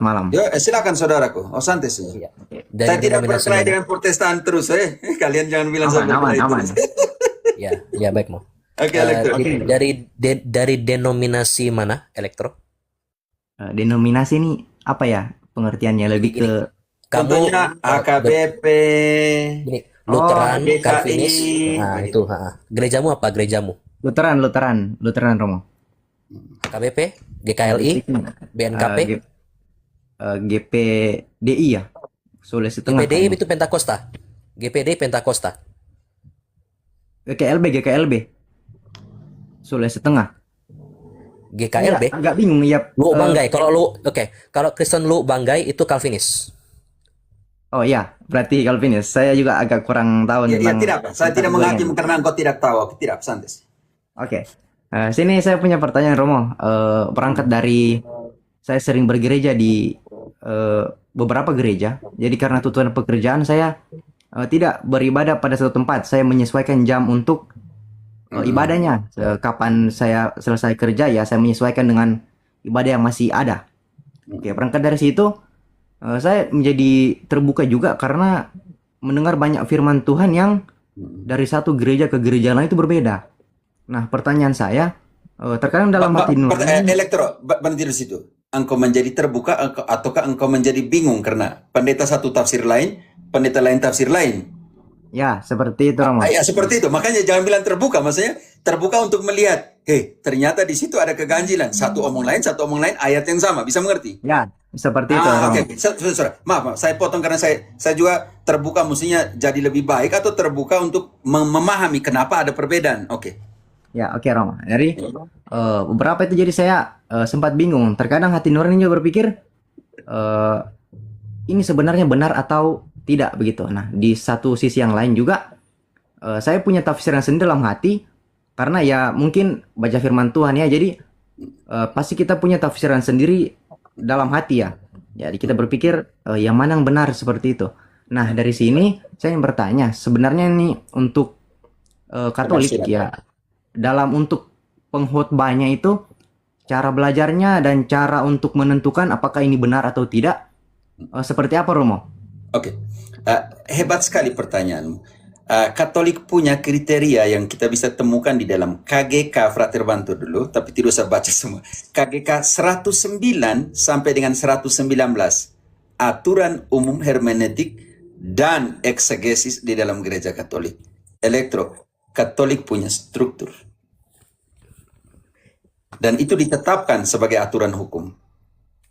malam. Yo, silakan saudaraku. Oh, santai saja. Iya. Saya Dari tidak denominasi berkelahi mana? dengan Protestan terus, eh. Kalian jangan bilang saya Aman, aman, berkelahi aman. terus. Ya, ya baik mau. Oke, elektro. Oke. Dari denominasi mana elektro? Denominasi ini apa ya pengertiannya? Lebih Gini, ke kamu Contohnya AKBP, gini, oh Lutheran, GKI, Calvinis, nah begitu. itu. Gerejamu apa gerejamu? Lutheran Romo. KBP, GKLI, BNKP, G- GPDI ya, Sulawesi Tengah GPDI kayaknya. itu Pentakosta, GPD Pentakosta, GKLB, Sulawesi Tengah. GKLB. Agak bingung ya. Lu Banggai, kalau lu kalau Kristen lu Banggai itu Calvinis. Oh ya, berarti Calvinis. Saya juga agak kurang tahu Ya, tentang tidak, saya tidak keduanya. menghakimi karena engkau tidak tahu. Aku tidak, santai. Oke. Sini saya punya pertanyaan Romo. Berangkat dari saya sering bergereja di beberapa gereja. Jadi karena tuntutan pekerjaan saya tidak beribadah pada satu tempat. Saya menyesuaikan jam untuk ibadahnya. Kapan saya selesai kerja ya saya menyesuaikan dengan ibadah yang masih ada. Oke, berangkat dari situ saya menjadi terbuka juga karena mendengar banyak firman Tuhan yang dari satu gereja ke gereja lain itu berbeda. Nah, pertanyaan saya, terkadang dalam hati nurani, Elektro, berhenti di situ. Engkau menjadi terbuka ataukah engkau menjadi bingung karena pendeta satu tafsir lain, pendeta lain tafsir lain? ya seperti itu Romo. Ya, seperti itu. Makanya jangan bilang terbuka, maksudnya terbuka untuk melihat. Ternyata di situ ada keganjilan. Satu omong lain, ayat yang sama. Bisa mengerti? Ya, seperti itu Romo. Oke. Maaf, saya potong karena saya juga terbuka, mestinya jadi lebih baik atau terbuka untuk memahami kenapa ada perbedaan. Oke. Ya, oke Romo. Jadi beberapa itu jadi saya sempat bingung. Terkadang hati nurani juga berpikir ini sebenarnya benar atau tidak begitu. Nah, di satu sisi yang lain juga saya punya tafsiran sendiri dalam hati karena ya mungkin baca firman Tuhan ya. Jadi pasti kita punya tafsiran sendiri dalam hati ya. Jadi kita berpikir yang mana yang benar seperti itu. Nah, dari sini saya ingin bertanya, sebenarnya ini untuk Katolik ya, dalam untuk pengkhotbahnya itu cara belajarnya dan cara untuk menentukan apakah ini benar atau tidak seperti apa Romo? Oke. Hebat sekali pertanyaanmu. Katolik punya kriteria yang kita bisa temukan di dalam KGK, Frater bantu dulu, tapi tidak usah baca semua. KGK 109 sampai dengan 119. Aturan umum hermeneutik dan eksegesis di dalam gereja Katolik. Elektro, Katolik punya struktur. Dan itu ditetapkan sebagai aturan hukum.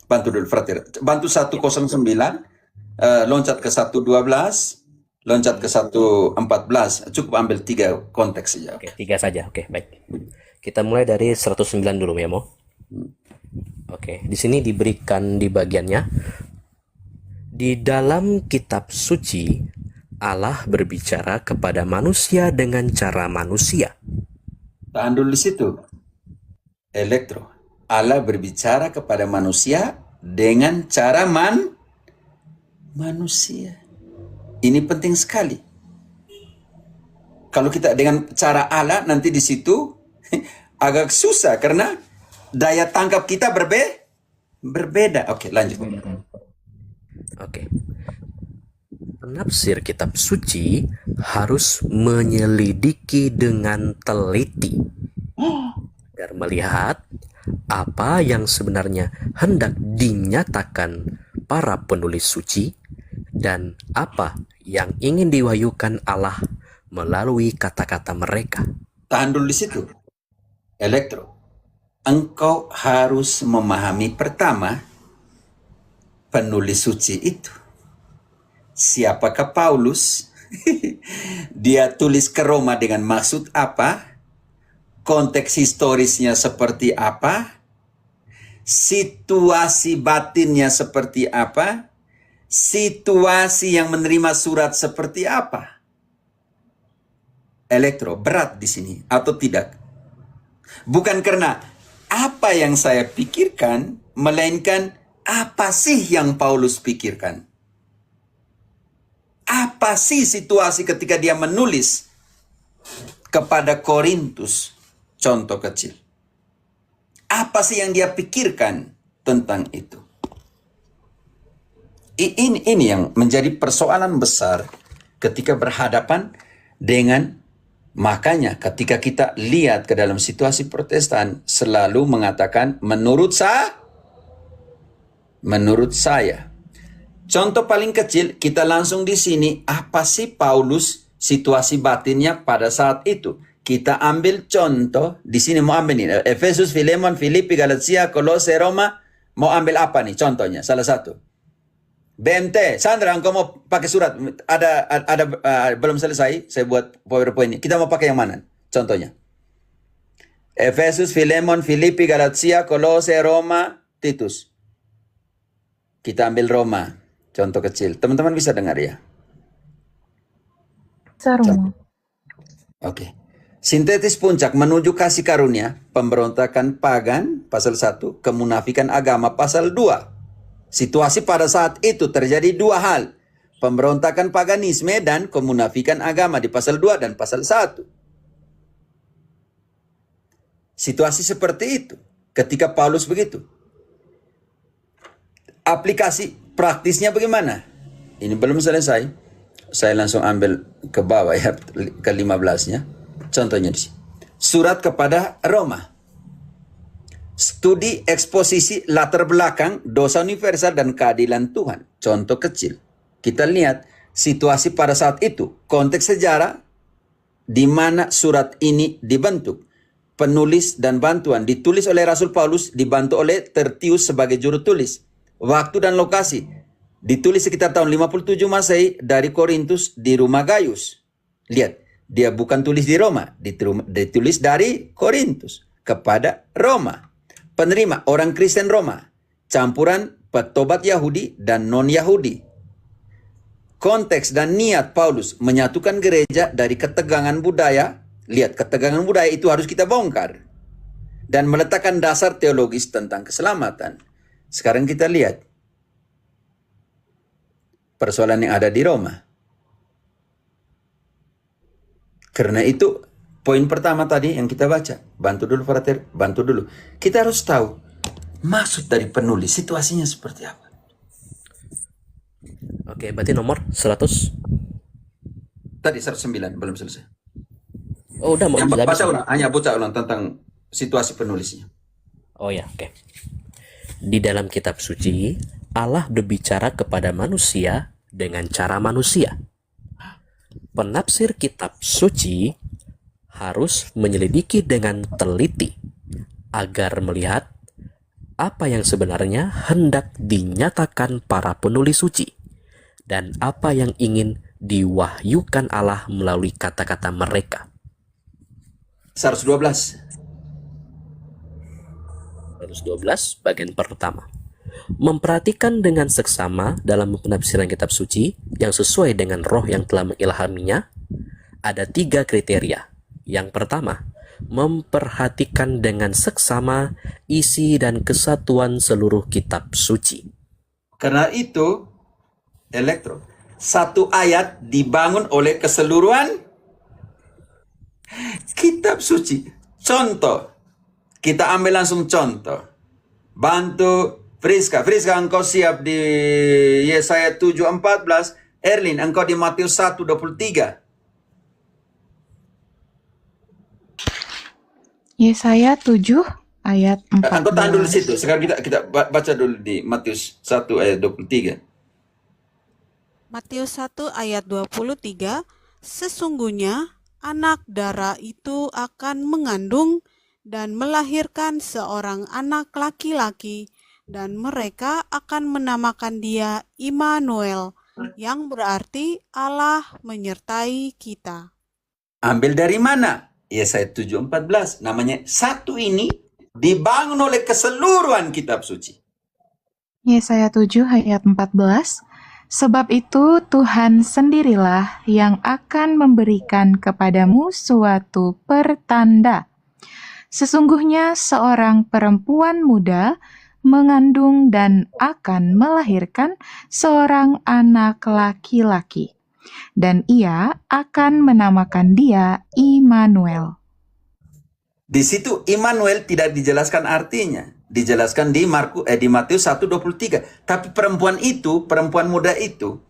Bantu dulu, Frater. Bantu 109, loncat ke 112, loncat ke 114. Cukup ambil 3 konteks saja. Oke, 3 saja. Oke, baik. Kita mulai dari 109 dulu ya, Mo. Oke, di sini diberikan di bagiannya. Di dalam kitab suci, Allah berbicara kepada manusia dengan cara manusia. Tahan dulu di situ. Elektro. Allah berbicara kepada manusia dengan cara manusia. Ini penting sekali. Kalau kita dengan cara Allah nanti di situ agak susah karena daya tangkap kita berbeda. Oke, lanjut. Oke. Penafsir kitab suci harus menyelidiki dengan teliti agar melihat apa yang sebenarnya hendak dinyatakan para penulis suci dan apa yang ingin diwahyukan Allah melalui kata-kata mereka. Tahan dulu di situ. Elektro. Engkau harus memahami pertama penulis suci itu. Siapakah Paulus? Dia tulis ke Roma dengan maksud apa? Konteks historisnya seperti apa? Situasi batinnya seperti apa? Situasi yang menerima surat seperti apa? Elektro, berat di sini atau tidak? Bukan karena apa yang saya pikirkan, melainkan apa sih yang Paulus pikirkan? Apa sih situasi ketika dia menulis kepada Korintus? Contoh kecil. Apa sih yang dia pikirkan tentang itu? Ini yang menjadi persoalan besar ketika berhadapan dengan, makanya ketika kita lihat ke dalam situasi Protestan selalu mengatakan menurut saya. Contoh paling kecil, kita langsung di sini, apa sih Paulus situasi batinnya pada saat itu? Kita ambil contoh, di sini mau ambil nih, Efesus, Filemon, Filipi, Galatia, Kolose, Roma, mau ambil apa nih contohnya? Salah satu. BMT, Sandra, engkau mau pakai surat, belum selesai, saya buat PowerPoint ini. Kita mau pakai yang mana? Contohnya. Efesus, Filemon, Filipi, Galatia, Kolose, Roma, Titus. Kita ambil Roma. Contoh kecil. Teman-teman bisa dengar ya? Sarung. Oke. Sintetis puncak menuju kasih karunia, pemberontakan pagan, pasal 1, kemunafikan agama, pasal 2. Situasi pada saat itu terjadi dua hal. Pemberontakan paganisme dan kemunafikan agama di pasal 2 dan pasal 1. Situasi seperti itu. Ketika Paulus begitu. Aplikasi praktisnya bagaimana? Ini belum selesai. Saya langsung ambil ke bawah ya, ke 15-nya. Contohnya di sini. Surat kepada Roma. Studi eksposisi latar belakang dosa universal dan keadilan Tuhan. Contoh kecil. Kita lihat situasi pada saat itu. Konteks sejarah di mana surat ini dibentuk. Penulis dan bantuan ditulis oleh Rasul Paulus, dibantu oleh Tertius sebagai juru tulis. Waktu dan lokasi ditulis sekitar tahun 57 Masehi dari Korintus di rumah Gaius. Lihat, dia bukan tulis di Roma, ditulis dari Korintus kepada Roma. Penerima orang Kristen Roma, campuran petobat Yahudi dan non-Yahudi. Konteks dan niat Paulus menyatukan gereja dari ketegangan budaya. Lihat, ketegangan budaya itu harus kita bongkar. Dan meletakkan dasar teologis tentang keselamatan. Sekarang kita lihat persoalan yang ada di Roma. Karena itu, poin pertama tadi yang kita baca. Bantu dulu, frater. Bantu dulu. Kita harus tahu maksud dari penulis, situasinya seperti apa. Oke, berarti nomor 100. Tadi 109, belum selesai. Oh, udah mau Yang habis. baca ulang, hanya baca ulang tentang situasi penulisnya. Oh ya, oke. Di dalam kitab suci, Allah berbicara kepada manusia dengan cara manusia. Penafsir kitab suci harus menyelidiki dengan teliti agar melihat apa yang sebenarnya hendak dinyatakan para penulis suci dan apa yang ingin diwahyukan Allah melalui kata-kata mereka. 112. 112 bagian pertama. Memperhatikan dengan seksama dalam penafsiran kitab suci yang sesuai dengan roh yang telah mengilhaminya, ada 3 kriteria. Yang pertama, memperhatikan dengan seksama isi dan kesatuan seluruh kitab suci. Karena itu, satu ayat dibangun oleh keseluruhan kitab suci. Contoh, kita ambil langsung contoh. Bantu Friska. Friska, engkau siap di Yesaya 7:14. Erlin, engkau di Matius 1:23. Yesaya 7 ayat Engkau tahan dulu 14. situ. Sekarang kita baca dulu di Matius 1 ayat 23. Matius 1 ayat 23, sesungguhnya anak dara itu akan mengandung dan melahirkan seorang anak laki-laki, dan mereka akan menamakan dia Immanuel, yang berarti Allah menyertai kita. Ambil dari mana? Yesaya 7:14. Namanya satu ini dibangun oleh keseluruhan kitab suci. Yesaya 7 ayat 14. Sebab itu Tuhan sendirilah yang akan memberikan kepadamu suatu pertanda. Sesungguhnya seorang perempuan muda mengandung dan akan melahirkan seorang anak laki-laki. Dan ia akan menamakan dia Immanuel. Di situ Immanuel tidak dijelaskan artinya. dijelaskan di Matius 1:23. Tapi perempuan muda itu,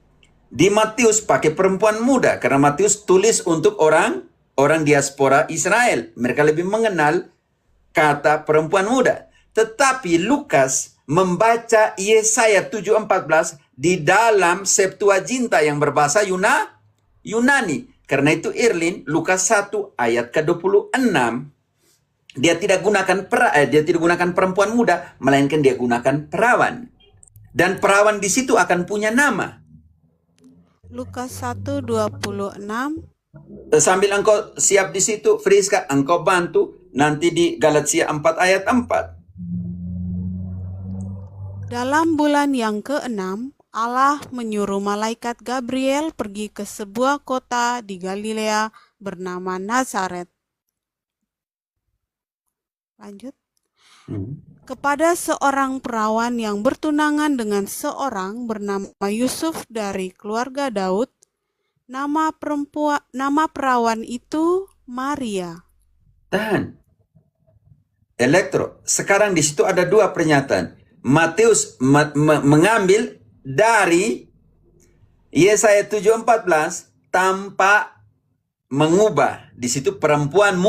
di Matius pakai perempuan muda karena Matius tulis untuk orang diaspora Israel. Mereka lebih mengenal kata perempuan muda. Tetapi Lukas membaca Yesaya 7:14 di dalam Septuaginta yang berbahasa Yunani. Karena itu Irlin, Lukas 1 ayat ke-26, dia tidak gunakan perempuan muda, melainkan dia gunakan perawan. Dan perawan di situ akan punya nama. Lukas 1:26. Sambil engkau siap di situ, Friska, engkau bantu nanti di Galatia 4 ayat 4. Dalam bulan yang ke-6, Allah menyuruh malaikat Gabriel pergi ke sebuah kota di Galilea bernama Nazaret. Lanjut. Kepada seorang perawan yang bertunangan dengan seorang bernama Yusuf dari keluarga Daud. Nama perawan itu Maria. Tahan. Elektro. Sekarang di situ ada dua pernyataan. Matius mengambil dari Yesaya 7:14 tanpa mengubah. Di situ perempuan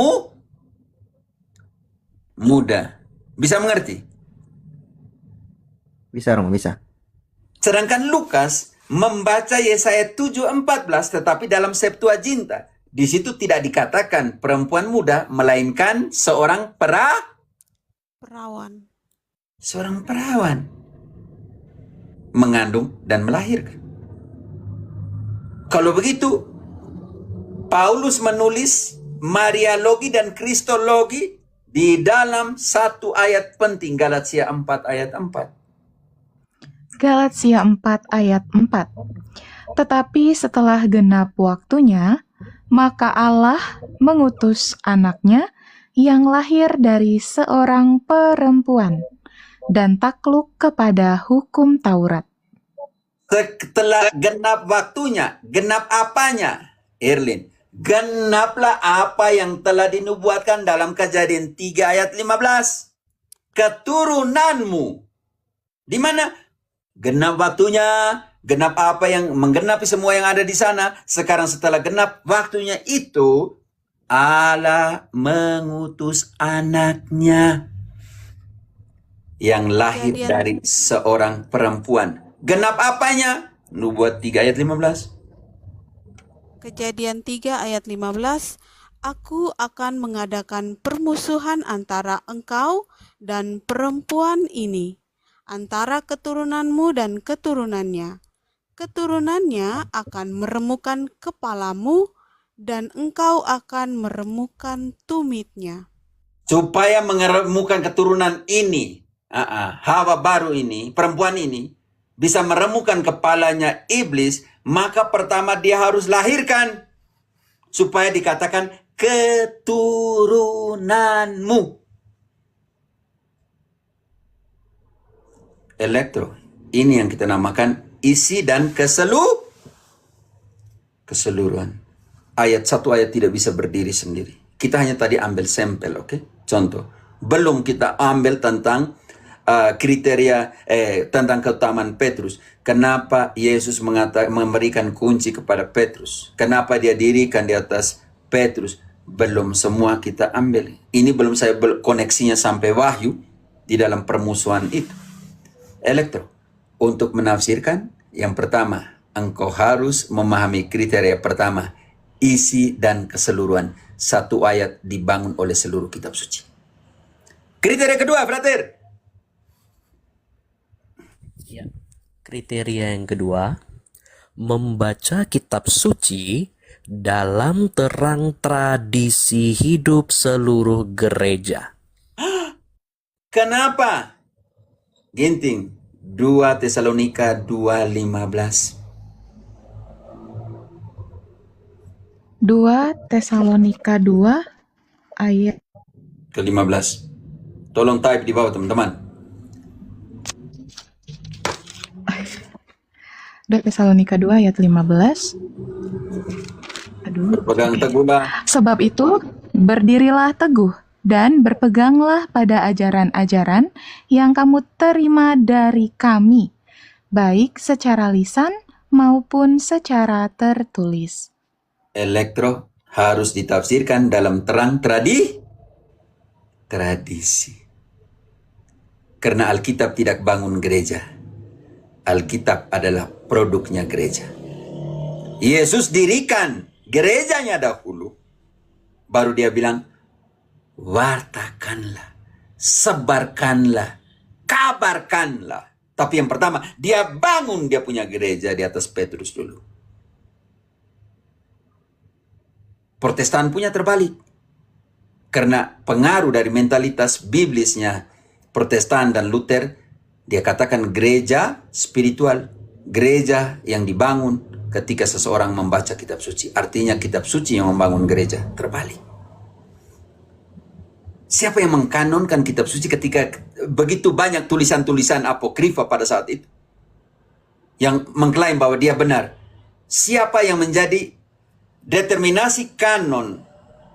muda. Bisa mengerti? Bisa, Romo, bisa. Sedangkan Lukas membaca Yesaya 7:14 tetapi dalam Septuaginta. Di situ tidak dikatakan perempuan muda, melainkan seorang Perawan. seorang perawan mengandung dan melahirkan. Kalau begitu, Paulus menulis Mariologi dan Kristologi di dalam satu ayat penting, Galatia 4 ayat 4. Galatia 4 ayat 4. Tetapi setelah genap waktunya, maka Allah mengutus anaknya yang lahir dari seorang perempuan dan takluk kepada hukum Taurat. Setelah genap waktunya, genap apanya? Erlin, genaplah apa yang telah dinubuatkan dalam Kejadian 3 ayat 15. Keturunanmu. Di mana? Genap waktunya, genap apa yang menggenapi semua yang ada di sana. Sekarang setelah genap waktunya itu, Allah mengutus anaknya yang lahir dari seorang perempuan. Genap apanya? Nubuat 3 ayat 15. Kejadian 3 ayat 15. Aku akan mengadakan permusuhan antara engkau dan perempuan ini, antara keturunanmu dan keturunannya. Keturunannya akan meremukkan kepalamu, dan engkau akan meremukkan tumitnya. Supaya meremukkan keturunan ini, Hawa baru ini, perempuan ini, bisa meremukkan kepalanya iblis, maka pertama dia harus lahirkan. Supaya dikatakan keturunanmu. Elektro. Ini yang kita namakan isi dan keseluruhan. Ayat satu ayat tidak bisa berdiri sendiri. Kita hanya tadi ambil sampel, oke? Contoh. Belum kita ambil tentang kriteria tentang keutamaan Petrus. Kenapa Yesus memberikan kunci kepada Petrus? Kenapa dia dirikan di atas Petrus? Belum semua kita ambil. Ini belum saya koneksinya sampai Wahyu di dalam permusuhan itu. Elektro. Untuk menafsirkan, yang pertama, engkau harus memahami kriteria pertama, isi dan keseluruhan. Satu ayat dibangun oleh seluruh kitab suci. Kriteria kedua, frater. Ya. Kriteria yang kedua, membaca kitab suci dalam terang tradisi hidup seluruh gereja. Kenapa? Ginting, 2 Tesalonika 2:15. 2 Tesalonika 2 ayat ke-15. Tolong type di bawah, teman-teman. 2 Tesalonika 2 ayat 15. Berpegang teguhlah. Sebab itu, berdirilah teguh dan berpeganglah pada ajaran-ajaran yang kamu terima dari kami, baik secara lisan maupun secara tertulis. Elektro harus ditafsirkan dalam terang tradisi. Karena Alkitab tidak bangun gereja. Alkitab adalah produknya gereja. Yesus dirikan gerejanya dahulu. Baru dia bilang, wartakanlah, sebarkanlah, kabarkanlah. Tapi yang pertama, dia bangun dia punya gereja di atas Petrus dulu. Protestan punya terbalik. Karena pengaruh dari mentalitas biblisnya Protestan dan Luther, dia katakan gereja spiritual, gereja yang dibangun ketika seseorang membaca kitab suci. Artinya kitab suci yang membangun gereja. Terbalik. Siapa yang mengkanonkan kitab suci ketika begitu banyak tulisan-tulisan apokrifa pada saat itu? Yang mengklaim bahwa dia benar. Siapa yang menjadi determinasi kanon,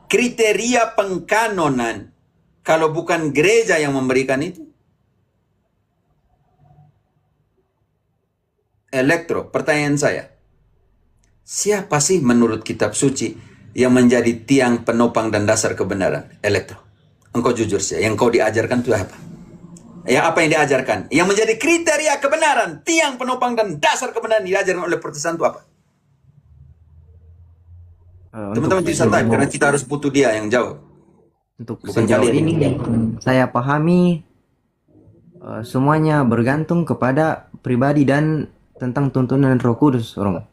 kriteria pengkanonan, kalau bukan gereja yang memberikan itu? Elektro, pertanyaan saya. Siapa sih menurut kitab suci yang menjadi tiang penopang dan dasar kebenaran? Elektro, engkau jujur saja, yang kau diajarkan itu apa? Ya, apa yang diajarkan? Yang menjadi kriteria kebenaran, tiang penopang dan dasar kebenaran diajarkan oleh Protestan itu apa? Teman-teman bisa type, karena kita harus butuh dia yang jawab. Untuk Bukan sejauh kalian ini yang saya pahami semuanya bergantung kepada pribadi dan tentang tuntunan Roh Kudus, Romo.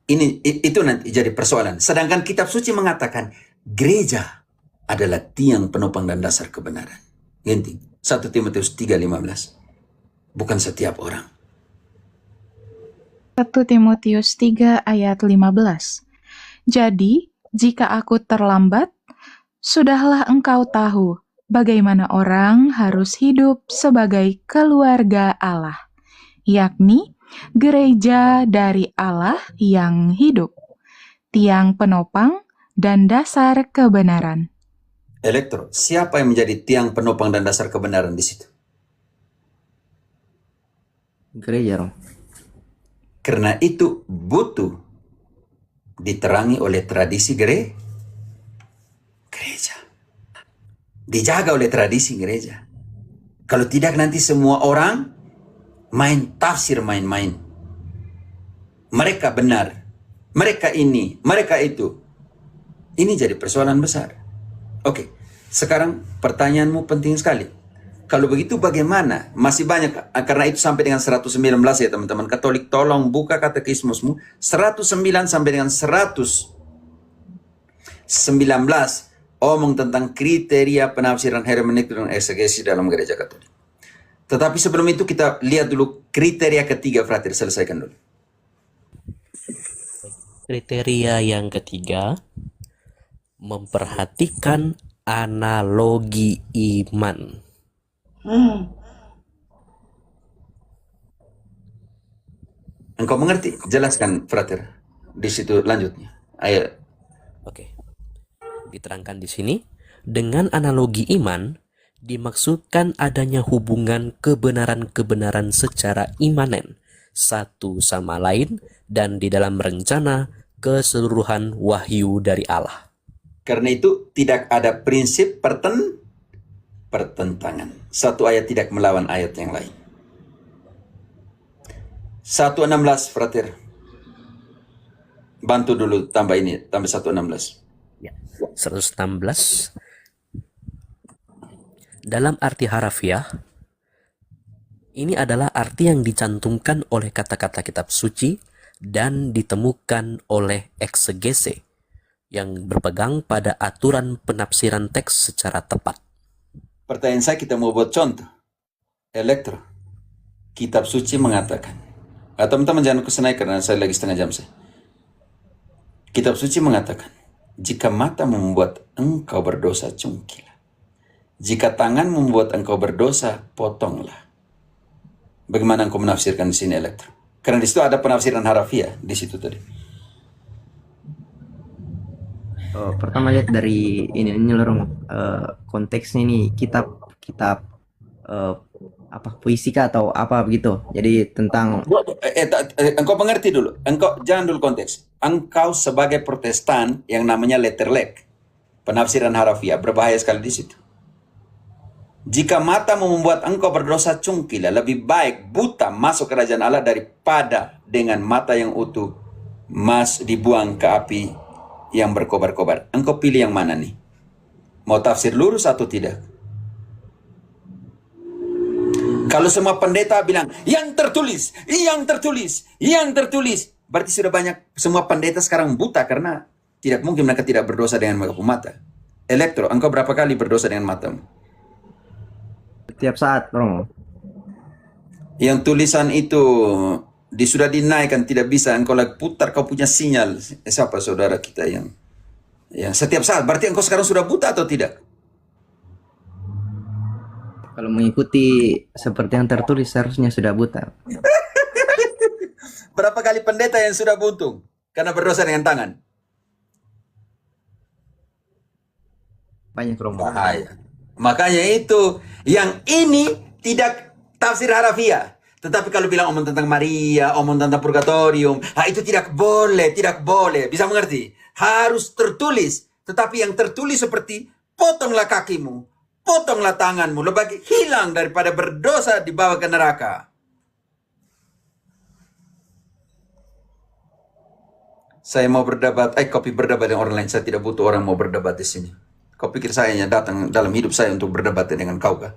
Itu nanti jadi persoalan. Sedangkan kitab suci mengatakan gereja adalah tiang penopang dan dasar kebenaran. Genting. 1 Timotius 3:15. Bukan setiap orang. 1 Timotius 3 ayat 15. Jadi, jika aku terlambat, sudahlah engkau tahu bagaimana orang harus hidup sebagai keluarga Allah, yakni gereja dari Allah yang hidup, tiang penopang dan dasar kebenaran. Elektro, siapa yang menjadi tiang penopang dan dasar kebenaran di situ? Gereja, Romo. Karena itu butuh diterangi oleh tradisi gereja. Dijaga oleh tradisi gereja. Kalau tidak nanti semua orang main tafsir main-main. Mereka benar. Mereka ini, mereka itu. Ini jadi persoalan besar. Oke, sekarang pertanyaanmu penting sekali. Kalau begitu bagaimana? Masih banyak, karena itu sampai dengan 119 ya teman-teman. Katolik tolong buka katekismusmu. 109 sampai dengan 119 omong tentang kriteria penafsiran hermeneutik dan eksegesi dalam gereja Katolik. Tetapi sebelum itu kita lihat dulu kriteria ketiga, Frater. Selesaikan dulu. Kriteria yang ketiga, memperhatikan analogi iman. Engkau mengerti? Jelaskan, Frater. Di situ lanjutnya. Ayo. Oke. Diterangkan di sini, dengan analogi iman dimaksudkan adanya hubungan kebenaran-kebenaran secara imanen satu sama lain dan di dalam rencana keseluruhan wahyu dari Allah. Karena itu tidak ada prinsip pertentangan. Satu ayat tidak melawan ayat yang lain. 1:16, Frater. Bantu dulu tambah ini, tambah 1:16. Ya, 116. Dalam arti harafiah, ini adalah arti yang dicantumkan oleh kata-kata kitab suci dan ditemukan oleh eksegese yang berpegang pada aturan penafsiran teks secara tepat. Pertanyaan saya, kita mau buat contoh. Elektro. Kitab suci mengatakan. Teman-teman jangan kesenai karena saya lagi setengah jam saya. Kitab suci mengatakan, jika mata membuat engkau berdosa, cungkilah. Jika tangan membuat engkau berdosa, potonglah. Bagaimana engkau menafsirkan di sini, Elektro? Karena di situ ada penafsiran harafiah di situ tadi. Pertama lihat dari ini loh Romo. Konteksnya ini kitab eh, apa puisi kah atau apa begitu. Jadi tentang Engkau mengerti dulu. Engkau jangan dulu konteks. Engkau sebagai Protestan yang namanya letterlek, penafsiran harafiah, berbahaya sekali di situ. Jika matamu membuat engkau berdosa cungkila, lebih baik buta masuk kerajaan Allah daripada dengan mata yang utuh dibuang ke api yang berkobar-kobar. Engkau pilih yang mana nih? Mau tafsir lurus atau tidak? Kalau semua pendeta bilang, yang tertulis, berarti sudah banyak, semua pendeta sekarang buta karena tidak mungkin mereka tidak berdosa dengan mata. Elektro, engkau berapa kali berdosa dengan matamu? setiap saat Romo. Yang tulisan itu sudah dinaikkan, tidak bisa, engkau lagi putar, kau punya sinyal. Siapa saudara kita yang setiap saat, berarti engkau sekarang sudah buta atau tidak? Kalau mengikuti seperti yang tertulis seharusnya sudah buta. Berapa kali pendeta yang sudah buntung karena berdosa dengan tangan? Banyak Romo. Bahaya. Makanya itu, yang ini tidak tafsir harafiah. Tetapi kalau bilang omong tentang Maria, omong tentang purgatorium, itu tidak boleh, tidak boleh. Bisa mengerti? Harus tertulis. Tetapi yang tertulis seperti, potonglah kakimu, potonglah tanganmu, lebih hilang daripada berdosa dibawa ke neraka. Saya mau berdebat, kopi berdebat dengan orang lain. Saya tidak butuh orang mau berdebat di sini. Kau pikir saya hanya datang dalam hidup saya untuk berdebat dengan kau kah?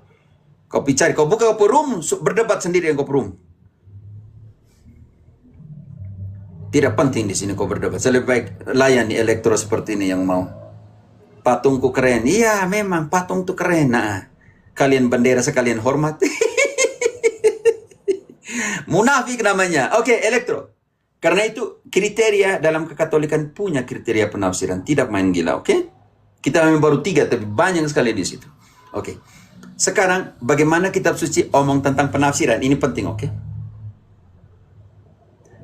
Kau cari, kau buka kau room, berdebat sendiri yang kau room. Tidak penting di sini kau berdebat. Saya lebih baik layani elektro seperti ini yang mau. Patungku keren. Iya, memang patung itu keren. Nah, kalian bendera sekalian hormat. Munafik namanya. Oke, elektro. Karena itu kriteria dalam kekatolikan punya kriteria penafsiran. Tidak main gila, oke? Kita memang baru 3, tapi banyak sekali di situ. Oke. Sekarang, bagaimana kitab suci omong tentang penafsiran? Ini penting, oke?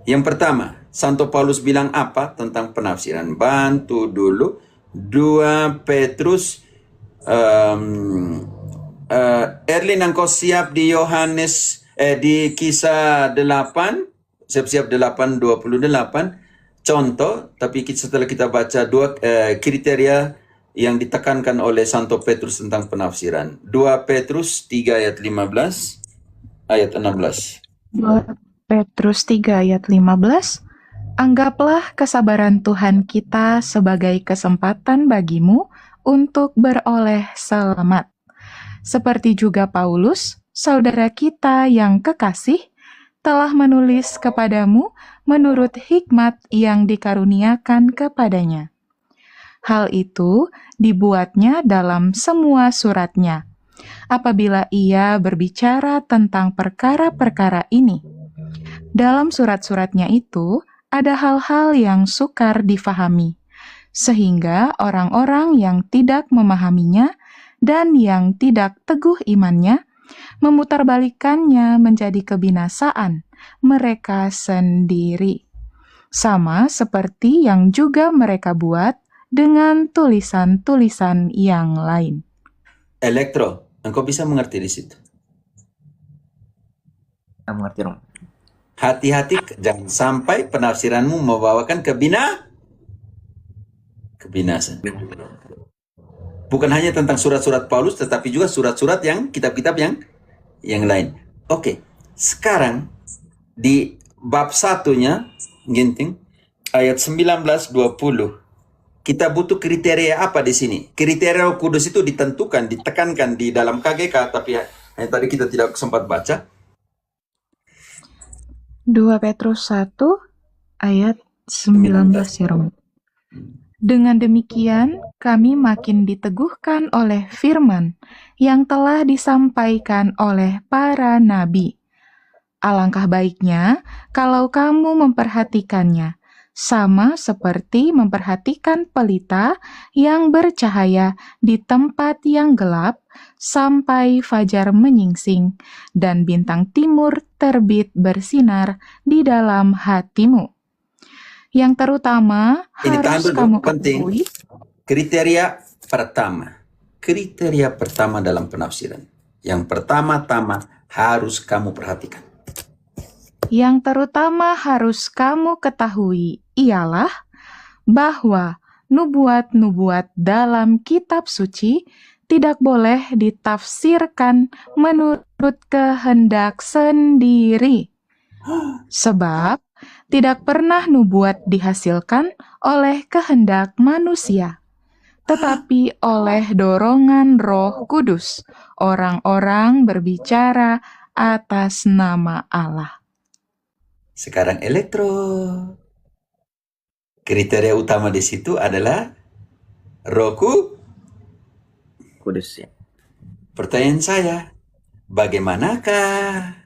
Yang pertama, Santo Paulus bilang apa tentang penafsiran? Bantu dulu. 2 Petrus. Erlin, engkau siap di Yohanes, di Kisah 8. Siap-siap 8:28. Contoh, tapi setelah kita baca 2 kriteria yang ditekankan oleh Santo Petrus tentang penafsiran. 2 Petrus 3 ayat 15, ayat 16. 2 Petrus 3 ayat 15. Anggaplah kesabaran Tuhan kita sebagai kesempatan bagimu untuk beroleh selamat. Seperti juga Paulus, saudara kita yang kekasih, telah menulis kepadamu menurut hikmat yang dikaruniakan kepadanya. Hal itu dibuatnya dalam semua suratnya, apabila ia berbicara tentang perkara-perkara ini. Dalam surat-suratnya itu, ada hal-hal yang sukar difahami, sehingga orang-orang yang tidak memahaminya dan yang tidak teguh imannya, memutarbalikkannya menjadi kebinasaan mereka sendiri. Sama seperti yang juga mereka buat dengan tulisan-tulisan yang lain. Elektro, engkau bisa mengerti di situ. Kita mengerti Romo. Hati-hati, jangan sampai penafsiranmu membawakan kebinasan. Bukan hanya tentang surat-surat Paulus, tetapi juga surat-surat yang kitab-kitab yang lain. Oke, sekarang di bab 1-nya, ginting, ayat 19-20. Kita butuh kriteria apa di sini? Kriteria Roh Kudus itu ditentukan, ditekankan di dalam KGK, tapi tadi kita tidak sempat baca. 2 Petrus 1 ayat 19 ya Romo. Dengan demikian, kami makin diteguhkan oleh firman yang telah disampaikan oleh para nabi. Alangkah baiknya kalau kamu memperhatikannya, sama seperti memperhatikan pelita yang bercahaya di tempat yang gelap sampai fajar menyingsing dan bintang timur terbit bersinar di dalam hatimu. Yang terutama Ini tahan harus dulu, kamu penting. ketahui. Kriteria pertama dalam penafsiran. Yang pertama-tama harus kamu perhatikan. Yang terutama harus kamu ketahui ialah bahwa nubuat-nubuat dalam kitab suci tidak boleh ditafsirkan menurut kehendak sendiri. Sebab tidak pernah nubuat dihasilkan oleh kehendak manusia, tetapi oleh dorongan Roh Kudus, orang-orang berbicara atas nama Allah. Sekarang elektro. Kriteria utama di situ adalah Roh Kudus ya. Pertanyaan saya, bagaimanakah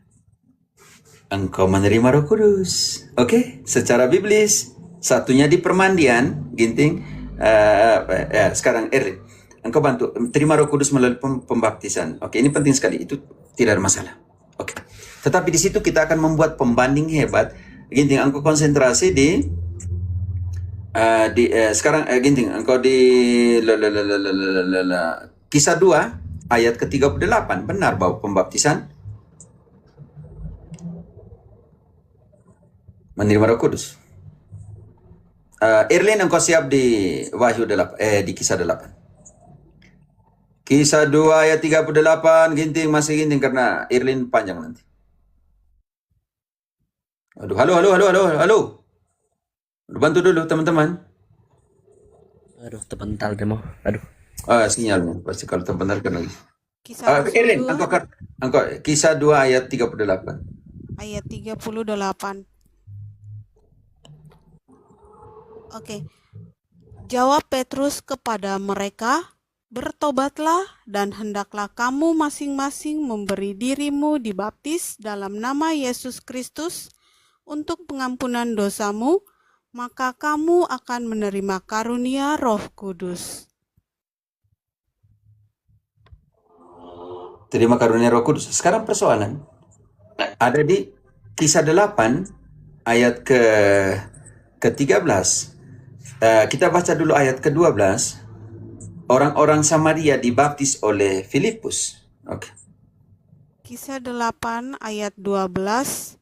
engkau menerima Roh Kudus? Oke, secara biblis, satunya di permandian, Ginting. Sekarang Erlin, engkau bantu terima Roh Kudus melalui pembaptisan. Oke, ini penting sekali, itu tidak ada masalah. Oke, tetapi di situ kita akan membuat pembanding hebat. Ginting, engkau konsentrasi di sekarang Ginting, engkau di Kisah 2 ayat ke-38, benar bahwa pembaptisan menerima Roh Kudus. Erlin, engkau siap di Wahyu 8, di Kisah 8. Kisah 2 ayat 38, Ginting masih Ginting karena Erlin panjang nanti. Aduh, halo. Bantu dulu teman-teman. Aduh, terpental demo. Aduh. Sinyalnya pasti kalau terbentar kan lagi. Kisah Rasul Erlin, 2 engkau Kisah 2 ayat 38. ayat 38. Oke. Jawab Petrus kepada mereka, "Bertobatlah dan hendaklah kamu masing-masing memberi dirimu dibaptis dalam nama Yesus Kristus untuk pengampunan dosamu, maka kamu akan menerima karunia Roh Kudus." Terima karunia Roh Kudus. Sekarang persoalan ada di Kisah 8 ayat ke-13. Kita baca dulu ayat ke-12. Orang-orang Samaria dibaptis oleh Filipus. Oke. Kisah 8 ayat 12.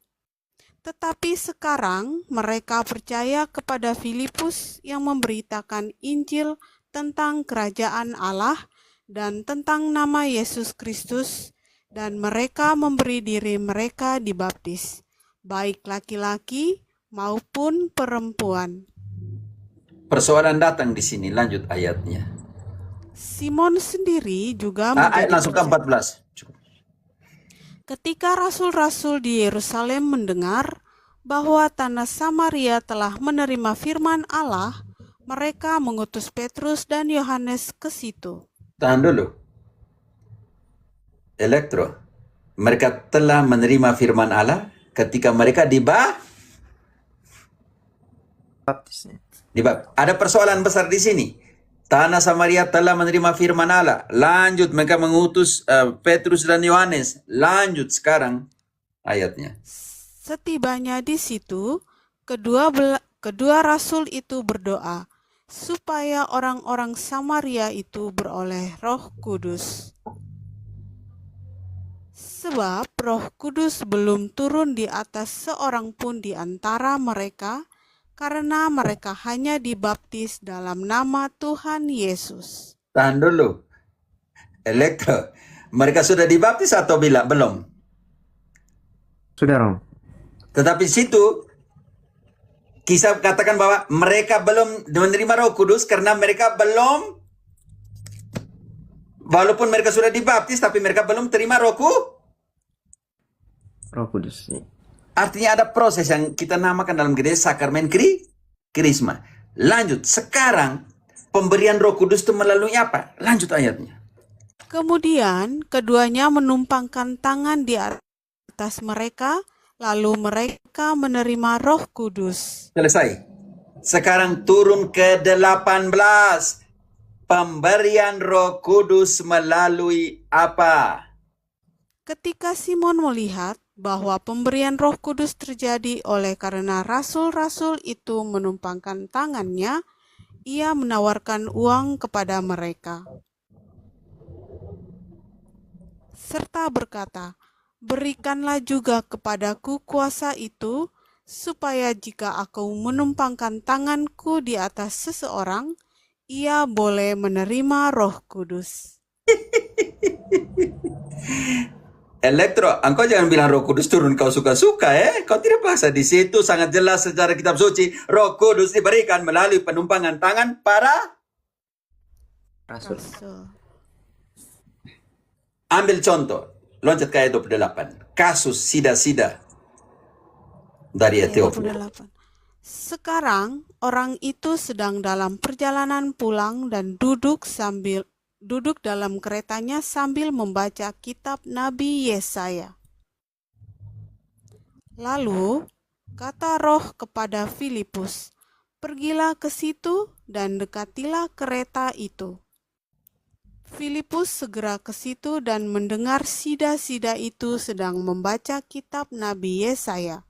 Tetapi sekarang mereka percaya kepada Filipus yang memberitakan Injil tentang kerajaan Allah dan tentang nama Yesus Kristus, dan mereka memberi diri mereka dibaptis, baik laki-laki maupun perempuan. Persoalan datang di sini, lanjut ayatnya. Simon sendiri juga Ayat menjadi langsung ke 14. Cukup. Ketika rasul-rasul di Yerusalem mendengar bahwa tanah Samaria telah menerima firman Allah, mereka mengutus Petrus dan Yohanes ke situ. Tahan dulu. Elektro. Mereka telah menerima firman Allah ketika mereka Baptisnya. Ada persoalan besar di sini. Tanah Samaria telah menerima firman Allah. Lanjut, mereka mengutus Petrus dan Yohanes. Lanjut sekarang ayatnya. Setibanya di situ, kedua rasul itu berdoa supaya orang-orang Samaria itu beroleh Roh Kudus. Sebab Roh Kudus belum turun di atas seorang pun di antara mereka, karena mereka hanya dibaptis dalam nama Tuhan Yesus. Tahan dulu. Elektro. Mereka sudah dibaptis atau belum? Sudah, Rom. Tetapi situ kisah katakan bahwa mereka belum menerima Roh Kudus karena mereka belum, walaupun mereka sudah dibaptis tapi mereka belum terima Roh Kudus. Ya. Artinya ada proses yang kita namakan dalam gereja sakramen krisma. Lanjut, sekarang pemberian Roh Kudus itu melalui apa? Lanjut ayatnya. Kemudian keduanya menumpangkan tangan di atas mereka, lalu mereka menerima Roh Kudus. Selesai. Sekarang turun ke 18. Pemberian Roh Kudus melalui apa? Ketika Simon melihat bahwa pemberian Roh Kudus terjadi oleh karena rasul-rasul itu menumpangkan tangannya, ia menawarkan uang kepada mereka, serta berkata, "Berikanlah juga kepadaku kuasa itu, supaya jika aku menumpangkan tanganku di atas seseorang, ia boleh menerima Roh Kudus." Elektro, engkau jangan bilang Roh Kudus turun kau suka-suka Kau tidak bahasa di situ sangat jelas secara kitab suci. Roh Kudus diberikan melalui penumpangan tangan para. Rasul. Rasul. Ambil contoh, loncat ke ayat 28. Kasus sida-sida dari Ayat Ethiopia. 28. Sekarang orang itu sedang dalam perjalanan pulang dan duduk dalam keretanya sambil membaca kitab Nabi Yesaya. Lalu kata Roh kepada Filipus, "Pergilah ke situ dan dekatilah kereta itu." Filipus segera ke situ dan mendengar sida-sida itu sedang membaca kitab Nabi Yesaya.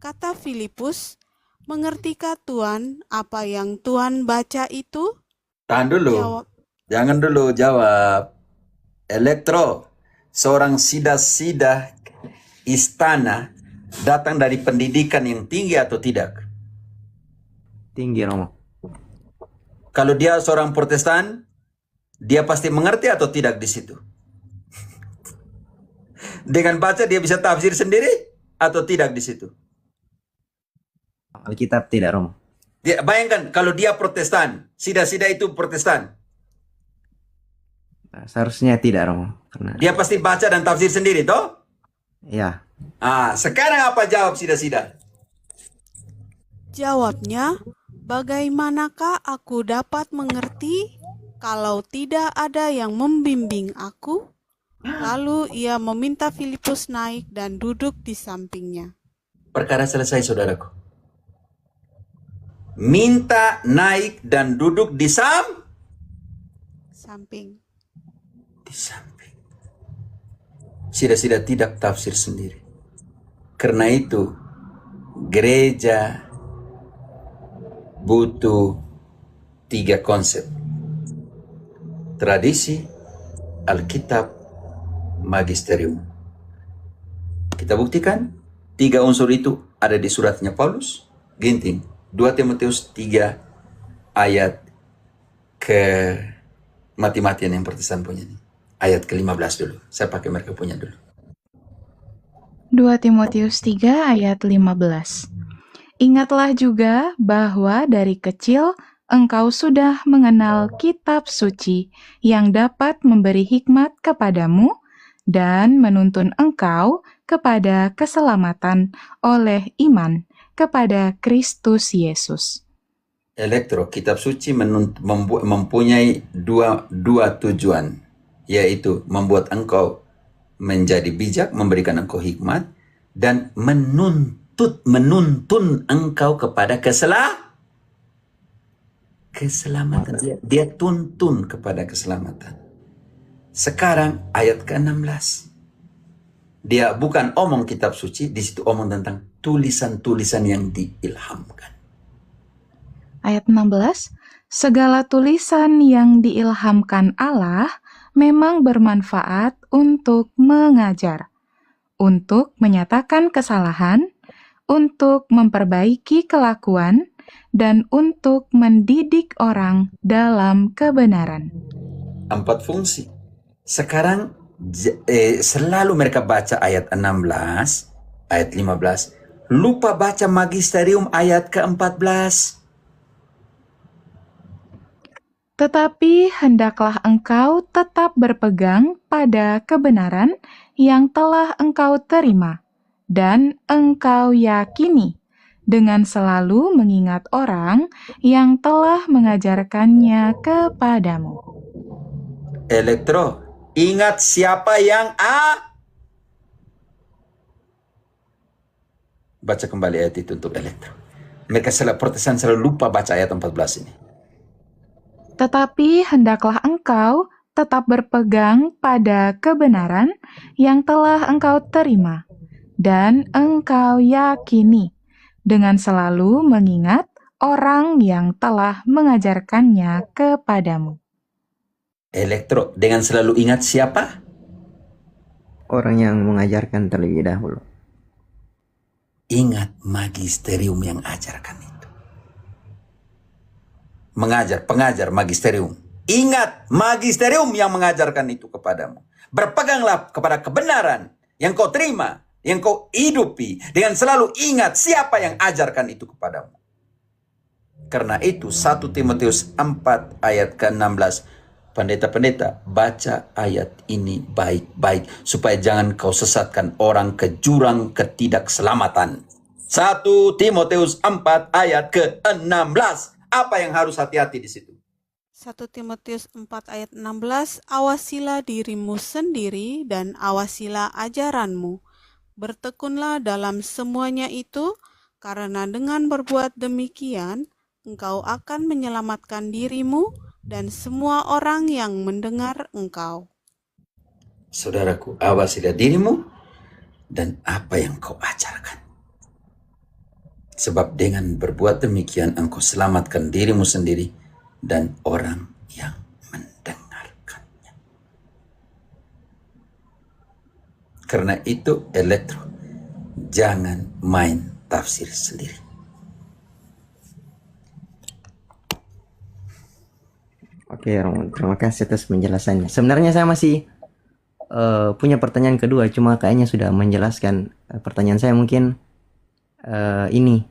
Kata Filipus, "Mengertikah Tuan apa yang Tuan baca itu?" Tahan dulu. Jawab, Jangan dulu jawab. Elektro, seorang sida-sida istana datang dari pendidikan yang tinggi atau tidak? Tinggi, Romo. Kalau dia seorang Protestan, dia pasti mengerti atau tidak di situ? Dengan baca dia bisa tafsir sendiri atau tidak di situ? Alkitab tidak, Romo. Dia, bayangkan kalau dia Protestan, sida-sida itu Protestan, Seharusnya tidak, Romo. Karena dia pasti baca dan tafsir sendiri, toh? ya, Sekarang apa jawab sida-sida? jawabnya, "Bagaimanakah aku dapat mengerti kalau tidak ada yang membimbing aku?" Lalu ia meminta Filipus naik dan duduk di sampingnya. Perkara selesai, saudaraku. Minta naik dan duduk di Samping. samping. Sida-sida tidak tafsir sendiri. Karena itu, gereja butuh 3 konsep. Tradisi, Alkitab, magisterium. Kita buktikan 3 unsur itu ada di suratnya Paulus. Ginting, 2 Timotius 3 ayat ke mati-matian yang Protestan punya nih. Ayat ke-15 dulu. Saya pakai mereka punya dulu. 2 Timotius 3 ayat 15. Ingatlah juga bahwa dari kecil engkau sudah mengenal kitab suci yang dapat memberi hikmat kepadamu dan menuntun engkau kepada keselamatan oleh iman kepada Kristus Yesus. Elektro, kitab suci mempunyai dua tujuan, yaitu membuat engkau menjadi bijak, memberikan engkau hikmat, dan menuntun engkau kepada keselamatan. Dia tuntun kepada keselamatan. Sekarang ayat ke-16. Dia bukan omong kitab suci, di situ omong tentang tulisan-tulisan yang diilhamkan. Ayat 16, segala tulisan yang diilhamkan Allah memang bermanfaat untuk mengajar, untuk menyatakan kesalahan, untuk memperbaiki kelakuan, dan untuk mendidik orang dalam kebenaran. 4 fungsi. Sekarang selalu mereka baca ayat 16, ayat 15, lupa baca magisterium ayat ke-14. Tetapi hendaklah engkau tetap berpegang pada kebenaran yang telah engkau terima dan engkau yakini, dengan selalu mengingat orang yang telah mengajarkannya kepadamu. Elektro, ingat siapa yang Baca kembali ayat itu untuk elektro. Mereka Protestan selalu lupa baca ayat 14 ini. Tetapi hendaklah engkau tetap berpegang pada kebenaran yang telah engkau terima dan engkau yakini, dengan selalu mengingat orang yang telah mengajarkannya kepadamu. Elektro, dengan selalu ingat siapa? Orang yang mengajarkan terlebih dahulu. Ingat magisterium yang ajarkan itu. Mengajar, pengajar, magisterium. Ingat magisterium yang mengajarkan itu kepadamu. Berpeganglah kepada kebenaran yang kau terima, yang kau hidupi, dengan selalu ingat siapa yang ajarkan itu kepadamu. Karena itu 1 Timotius 4 ayat ke-16, pendeta-pendeta, baca ayat ini baik-baik supaya jangan kau sesatkan orang ke jurang ketidakselamatan. 1 Timotius 4 ayat ke-16. Apa yang harus hati-hati di situ? 1 Timotius 4 ayat 16, awasilah dirimu sendiri dan awasilah ajaranmu. Bertekunlah dalam semuanya itu, karena dengan berbuat demikian, engkau akan menyelamatkan dirimu dan semua orang yang mendengar engkau. Saudaraku, awasilah dirimu dan apa yang kau ajarkan. Sebab dengan berbuat demikian, engkau selamatkan dirimu sendiri dan orang yang mendengarkannya. Karena itu, elektro, jangan main tafsir sendiri. Oke, Romo, terima kasih atas penjelasannya. Sebenarnya saya masih punya pertanyaan kedua, cuma kayaknya sudah menjelaskan pertanyaan saya mungkin ini.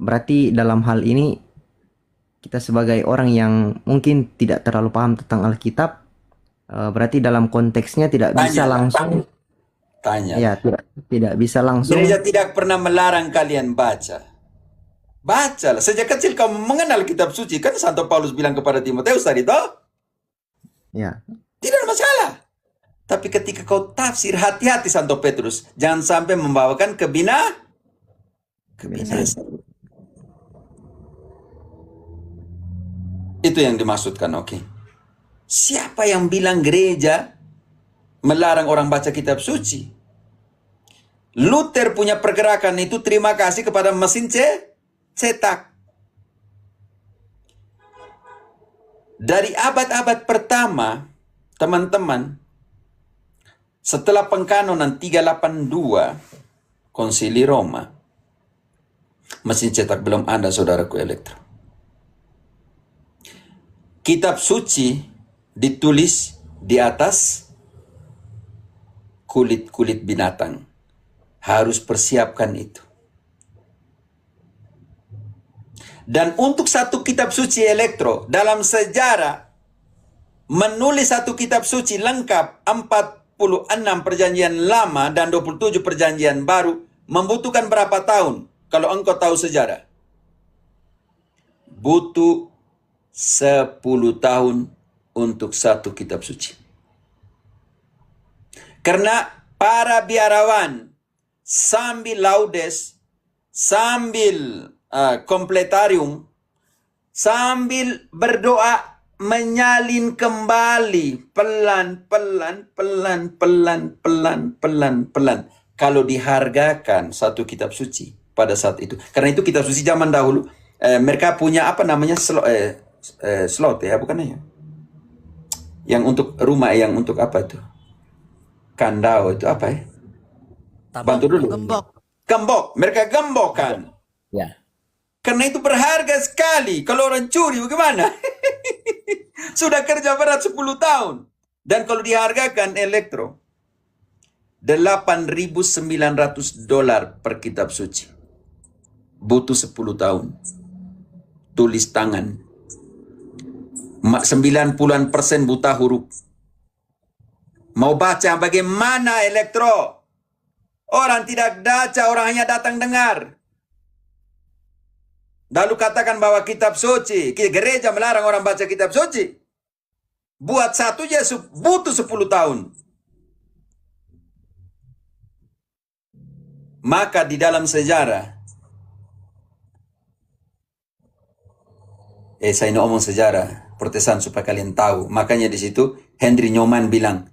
Berarti dalam hal ini kita sebagai orang yang mungkin tidak terlalu paham tentang Alkitab, berarti dalam konteksnya tidak bisa langsung. Tanya. Ya, tidak bisa langsung. Gereja tidak pernah melarang kalian baca. Bacalah. Sejak kecil kamu mengenal kitab suci. Kan Santo Paulus bilang kepada Timotius tadi, toh? Ya, Tidak ada masalah. Tapi ketika kau tafsir, hati-hati Santo Petrus. Jangan sampai membawakan kebinasaan. Itu yang dimaksudkan, oke. Siapa yang bilang gereja melarang orang baca kitab suci? Luther punya pergerakan itu terima kasih kepada mesin cetak. Dari abad-abad pertama, teman-teman, setelah pengkanonan 382 Konsili Roma, mesin cetak belum ada, saudaraku elektro. Kitab suci ditulis di atas kulit-kulit binatang. Harus persiapkan itu. Dan untuk satu kitab suci elektro, dalam sejarah, menulis satu kitab suci lengkap 46 perjanjian lama dan 27 perjanjian baru, membutuhkan berapa tahun? Kalau engkau tahu sejarah. Butuh 10 tahun untuk satu kitab suci. Karena para biarawan sambil laudes, sambil kompletarium, sambil berdoa menyalin kembali pelan. Kalau dihargakan satu kitab suci pada saat itu. Karena itu kitab suci zaman dahulu mereka punya apa namanya slot ya, bukan ya? Yang untuk rumah, yang untuk apa tuh? Kandau itu apa ya? Bantu dulu. Gembok. Mereka gembokkan. Ya. Karena itu berharga sekali. Kalau orang curi bagaimana? Sudah kerja berat 10 tahun. Dan kalau dihargakan elektro, $8.900 per kitab suci. Butuh 10 tahun. Tulis tangan. 90% buta huruf. Mau baca bagaimana elektro? Orang tidak baca, orang hanya datang dengar. Lalu katakan bahwa kitab suci, gereja melarang orang baca kitab suci. Buat satu aja butuh 10 tahun. Maka di dalam sejarah, saya ini omong sejarah Protestan supaya kalian tahu. Makanya di situ Henry Newman bilang,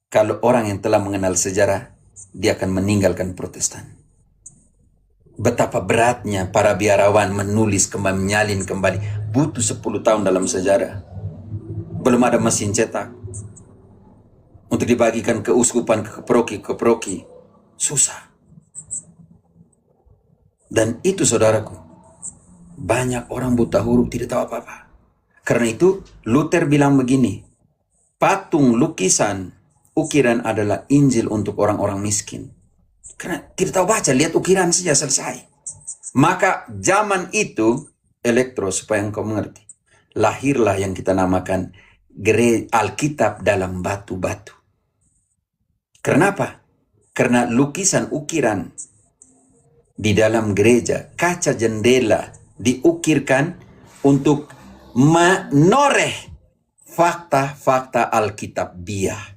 kalau orang yang telah mengenal sejarah, dia akan meninggalkan Protestan. betapa beratnya para biarawan menulis kembali, menyalin kembali. Butuh 10 tahun dalam sejarah. Belum ada mesin cetak. Untuk dibagikan ke uskupan, ke keproki. Susah. Dan itu saudaraku, banyak orang buta huruf tidak tahu apa-apa. Karena itu Luther bilang begini, patung, lukisan, ukiran adalah Injil untuk orang-orang miskin. Karena tidak tahu baca, lihat ukiran saja selesai. Maka zaman itu, elektro supaya engkau mengerti, lahirlah yang kita namakan Alkitab dalam batu-batu. Kenapa? Karena lukisan ukiran di dalam gereja, kaca jendela diukirkan untuk menoreh fakta-fakta Alkitab biah.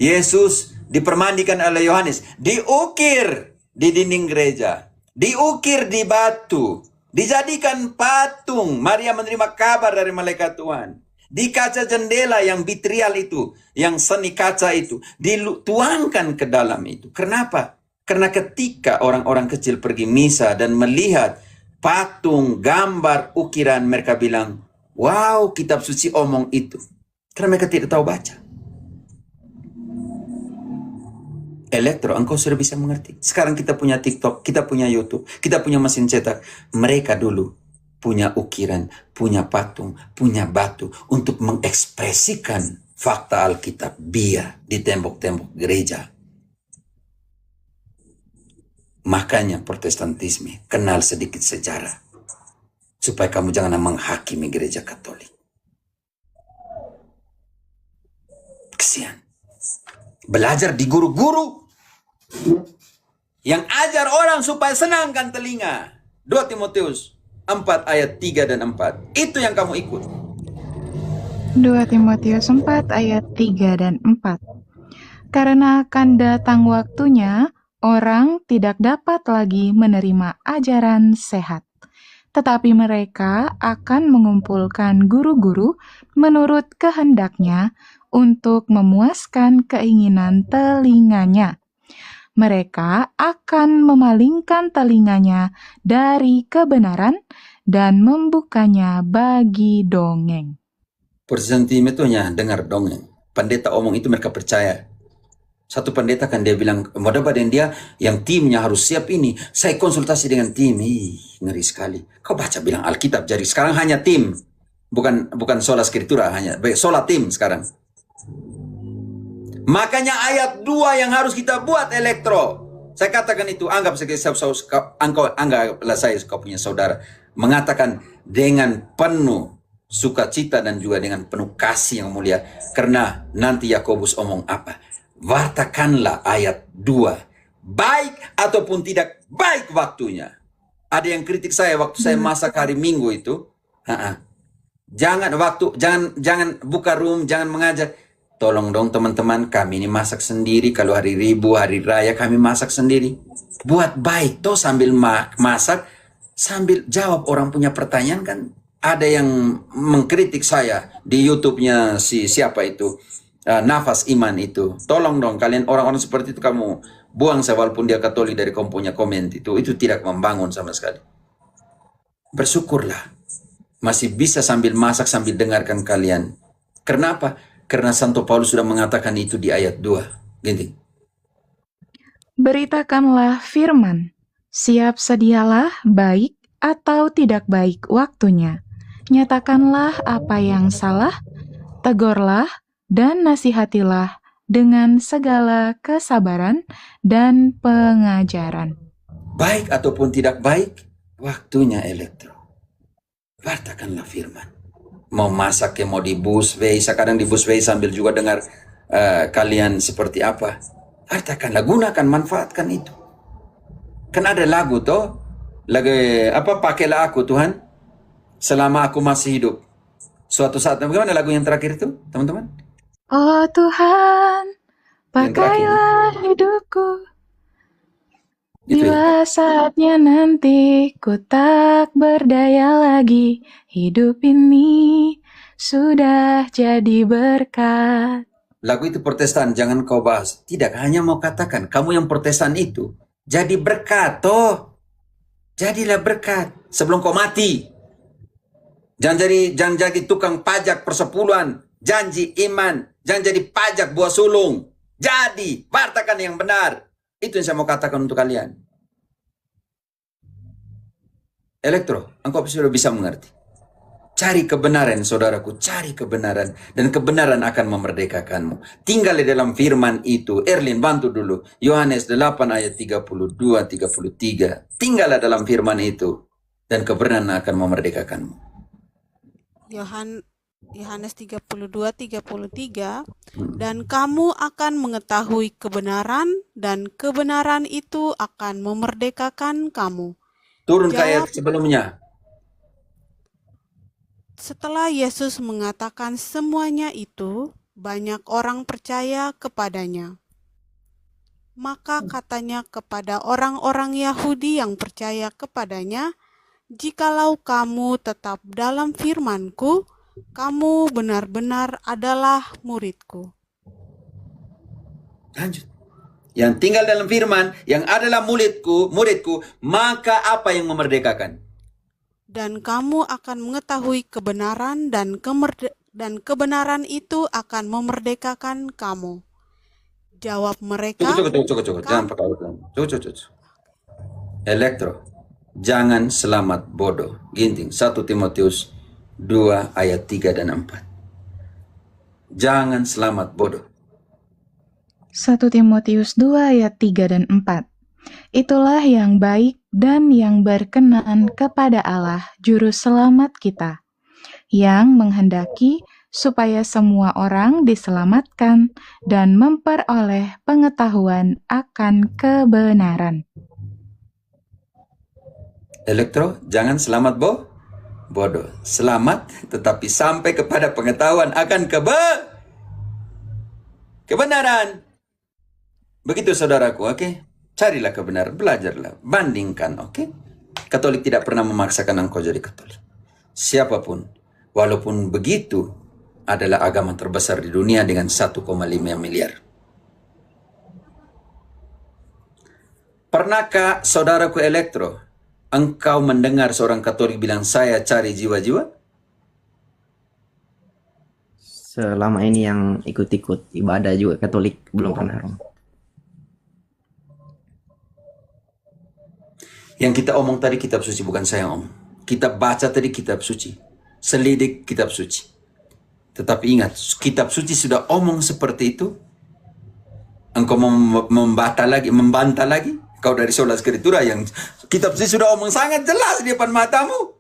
Yesus dipermandikan oleh Yohanes, diukir di dinding gereja, diukir di batu, dijadikan patung. Maria menerima kabar dari malaikat Tuhan. Di kaca jendela yang vitrial itu, yang seni kaca itu, dituangkan ke dalam itu. Kenapa? Karena ketika orang-orang kecil pergi misa dan melihat patung, gambar, ukiran, mereka bilang, wow, kitab suci omong itu. Karena mereka tidak tahu baca. Elektro, engkau sudah bisa mengerti. Sekarang kita punya TikTok, kita punya YouTube, kita punya mesin cetak. Mereka dulu punya ukiran, punya patung, punya batu untuk mengekspresikan fakta Alkitab biah di tembok-tembok gereja. Makanya Protestantisme kenal sedikit sejarah. Supaya kamu jangan menghakimi gereja Katolik. Kesian. Belajar di guru-guru yang ajar orang supaya senangkan telinga. 2 Timotius 4 ayat 3 dan 4. Itu yang kamu ikut. 2 Timotius 4 ayat 3 dan 4. Karena akan datang waktunya, orang tidak dapat lagi menerima ajaran sehat. Tetapi mereka akan mengumpulkan guru-guru menurut kehendaknya untuk memuaskan keinginan telinganya. Mereka akan memalingkan telinganya dari kebenaran dan membukanya bagi dongeng. Protestantisme itu hanya dengar dongeng. Pendeta omong itu mereka percaya. Satu pendeta kan dia bilang, mau dapat dia yang timnya harus siap ini. Saya konsultasi dengan tim. Ngeri sekali. Kau baca bilang Alkitab. Jadi sekarang hanya tim. Bukan sola skriptura, hanya sola tim sekarang. Makanya ayat 2 yang harus kita buat elektro. Saya katakan itu, anggaplah saya kau punya saudara. Mengatakan dengan penuh sukacita dan juga dengan penuh kasih yang mulia. Karena nanti Yakobus omong apa? Wartakanlah ayat 2. Baik ataupun tidak baik waktunya. Ada yang kritik saya waktu saya masak hari Minggu itu. Jangan buka room, jangan mengajar. Tolong dong teman-teman, kami ini masak sendiri. Kalau hari Ribu, hari Raya kami masak sendiri. Buat baik toh sambil masak, sambil jawab orang punya pertanyaan kan. Ada yang mengkritik saya di YouTube-nya siapa itu, Nafas Iman itu. Tolong dong kalian orang-orang seperti itu kamu buang saya walaupun dia Katolik dari kamu punya komen itu tidak membangun sama sekali. Bersyukurlah masih bisa sambil masak sambil dengarkan kalian. Kenapa? Karena Santo Paulus sudah mengatakan itu di ayat 2. Gini. Beritakanlah firman, siap sedialah baik atau tidak baik waktunya. Nyatakanlah apa yang salah, tegurlah dan nasihatilah dengan segala kesabaran dan pengajaran. Baik ataupun tidak baik, waktunya elektro. Wartakanlah firman. Mau masak mau di busway, kadang di busway sambil juga dengar kalian seperti apa. Wartakanlah, gunakan, manfaatkan itu. Kan ada lagu toh, lagu apa, pakailah aku Tuhan selama aku masih hidup. Suatu saat, bagaimana lagu yang terakhir itu, teman-teman? Oh Tuhan, pakailah hidupku. Bila saatnya nanti ku tak berdaya lagi, hidup ini sudah jadi berkat. Lagu itu Protestan, jangan kau bahas. Tidak, hanya mau katakan, kamu yang Protestan itu jadi berkat toh. Jadilah berkat sebelum kau mati. Jangan jadi tukang pajak persepuluhan, janji iman, jangan jadi pajak buah sulung. Jadi, wartakan yang benar. Itu yang saya mau katakan untuk kalian. Elektro, engkau sudah bisa mengerti. Cari kebenaran, saudaraku, cari kebenaran. Dan kebenaran akan memerdekakanmu. Tinggal di dalam firman itu. Erlin, bantu dulu. Yohanes 8 ayat 32-33. Tinggallah dalam firman itu. Dan kebenaran akan memerdekakanmu. Yohanes 32-33, dan kamu akan mengetahui kebenaran, dan kebenaran itu akan memerdekakan kamu. Turun ke ayat sebelumnya. Setelah Yesus mengatakan semuanya itu, banyak orang percaya kepadanya. Maka katanya kepada orang-orang Yahudi yang percaya kepadanya, "Jikalau kamu tetap dalam firman-Ku, kamu benar-benar adalah murid-Ku." Lanjut. Yang tinggal dalam firman, yang adalah muridku, maka apa yang memerdekakan? Dan kamu akan mengetahui kebenaran, dan kebenaran itu akan memerdekakan kamu. Jawab mereka. Cukup. Jangan pakai ulang. Cukup. Elektro. Jangan selamat bodoh. Ginting. 1 Timotius 2 ayat 3 dan 4. Jangan selamat bodoh. 1 Timotius 2 ayat 3 dan 4. Itulah yang baik dan yang berkenan kepada Allah, Juru Selamat kita, yang menghendaki supaya semua orang diselamatkan dan memperoleh pengetahuan akan kebenaran. Elektro, jangan selamat bodoh. Selamat, tetapi sampai kepada pengetahuan akan kebenaran. Begitu saudaraku, oke? Carilah kebenaran, belajarlah, bandingkan, oke? Katolik tidak pernah memaksakan engkau jadi Katolik. Siapapun, walaupun begitu, adalah agama terbesar di dunia dengan 1,5 miliar. Pernahkah saudaraku Elektro, engkau mendengar seorang Katolik bilang, "Saya cari jiwa-jiwa"? Selama ini yang ikut-ikut ibadah juga Katolik belum pernah, Romo. Yang kita omong tadi kitab suci, bukan saya yang omong. Kita baca tadi kitab suci. Selidik kitab suci. Tetapi ingat, kitab suci sudah omong seperti itu. Engkau membantah lagi. Kau dari sola skritura yang kitab suci sudah omong sangat jelas di depan matamu.